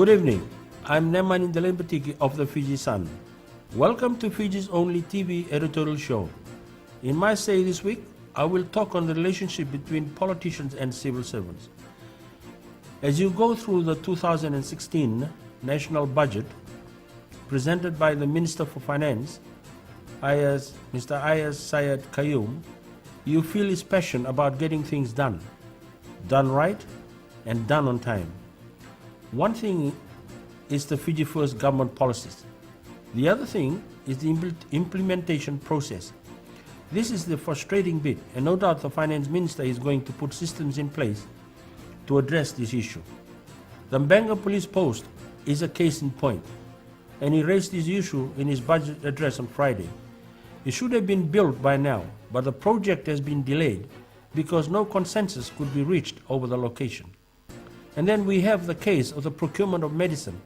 Good evening. I'm Nemani Ndelempatiki of the Fiji Sun. Welcome to Fiji's only TV editorial show. In my say this week, I will talk on the relationship between politicians and civil servants. As you go through the 2016 national budget presented by the Minister for Finance, Mr. Ayaz Sayed Qayyum, you feel his passion about getting things done right, and done on time. One thing is the Fiji First government policies. The other thing is the implementation process. This is the frustrating bit, and no doubt the Finance Minister is going to put systems in place to address this issue. The Mbanga police post is a case in point, and he raised this issue in his budget address on Friday. It should have been built by now, but the project has been delayed because no consensus could be reached over the location. And then we have the case of the procurement of medicine.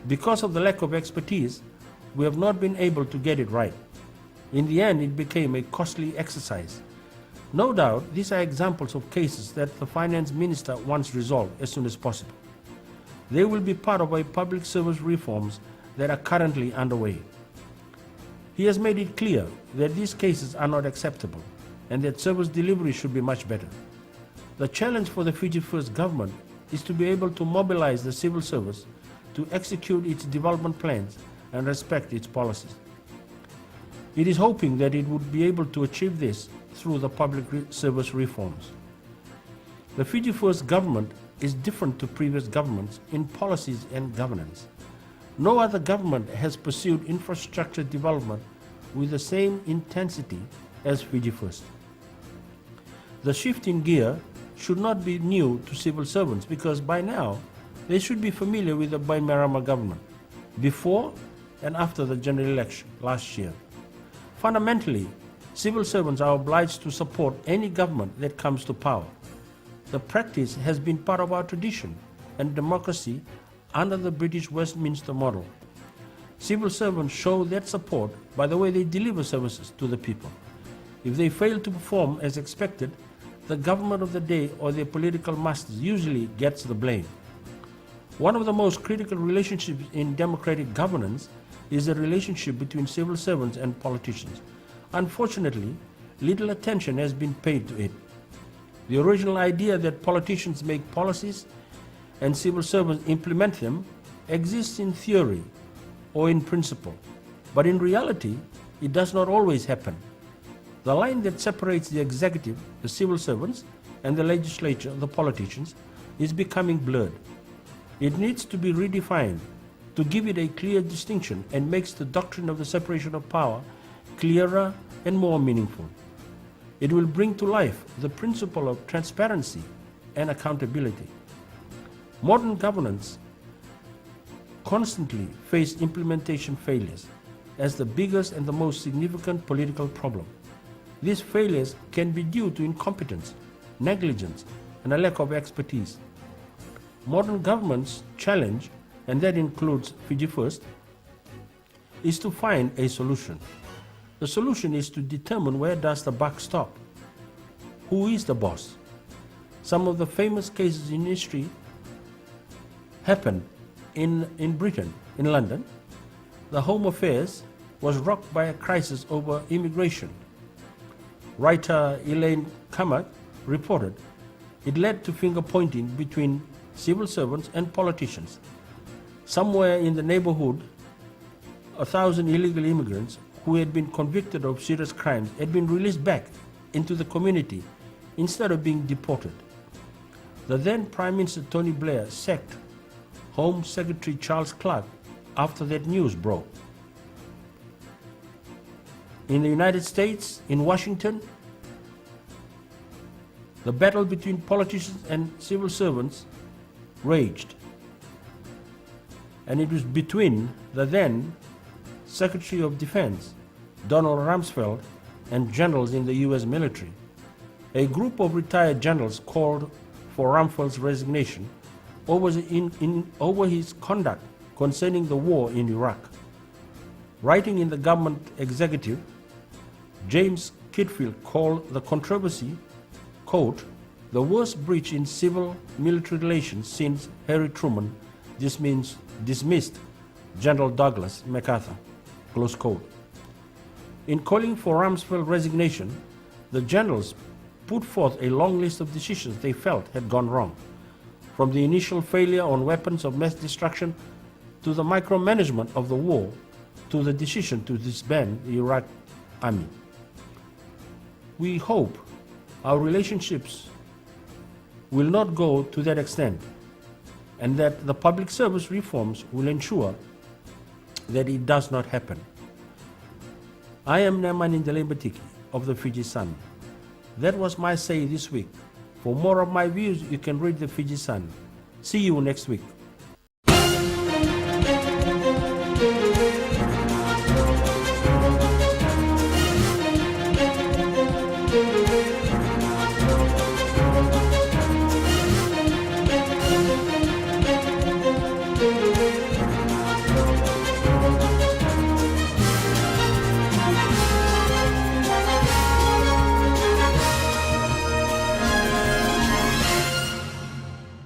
Because of the lack of expertise, we have not been able to get it right. In the end, it became a costly exercise. No doubt, these are examples of cases that the Finance Minister wants resolved as soon as possible. They will be part of our public service reforms that are currently underway. He has made it clear that these cases are not acceptable and that service delivery should be much better. The challenge for the Fiji First government is to be able to mobilize the civil service to execute its development plans and respect its policies. It is hoping that it would be able to achieve this through the public service reforms. The Fiji First government is different to previous governments in policies and governance. No other government has pursued infrastructure development with the same intensity as Fiji First. The shift in gear should not be new to civil servants because by now they should be familiar with the Bainimarama government before and after the general election last year. Fundamentally, civil servants are obliged to support any government that comes to power. The practice has been part of our tradition and democracy under the British Westminster model. Civil servants show that support by the way they deliver services to the people. If they fail to perform as expected, the government of the day or their political masters usually gets the blame. One of the most critical relationships in democratic governance is the relationship between civil servants and politicians. Unfortunately, little attention has been paid to it. The original idea that politicians make policies and civil servants implement them exists in theory or in principle, but in reality, it does not always happen. The line that separates the executive, the civil servants, and the legislature, the politicians, is becoming blurred. It needs to be redefined to give it a clear distinction and makes the doctrine of the separation of power clearer and more meaningful. It will bring to life the principle of transparency and accountability. Modern governance constantly face implementation failures as the biggest and the most significant political problem. These failures can be due to incompetence, negligence, and a lack of expertise. Modern government's challenge, and that includes Fiji First, is to find a solution. The solution is to determine where does the buck stop. Who is the boss? Some of the famous cases in history happened in Britain, in London. The Home Affairs was rocked by a crisis over immigration. Writer Elaine Kamak reported it led to finger-pointing between civil servants and politicians. Somewhere in the neighborhood, 1,000 illegal immigrants who had been convicted of serious crimes had been released back into the community instead of being deported. The then Prime Minister Tony Blair sacked Home Secretary Charles Clark after that news broke. In the United States, in Washington, the battle between politicians and civil servants raged. And it was between the then Secretary of Defense, Donald Rumsfeld, and generals in the US military. A group of retired generals called for Rumsfeld's resignation over his conduct concerning the war in Iraq. Writing in the government executive, James Kitfield called the controversy, quote, the worst breach in civil-military relations since Harry Truman This means dismissed General Douglas MacArthur, close quote. In calling for Rumsfeld's resignation, the generals put forth a long list of decisions they felt had gone wrong, from the initial failure on weapons of mass destruction to the micromanagement of the war to the decision to disband the Iraq army. We hope our relationships will not go to that extent, and that the public service reforms will ensure that it does not happen. I am Nemanindele Batiki of the Fiji Sun. That was my say this week. For more of my views, you can read the Fiji Sun. See you next week.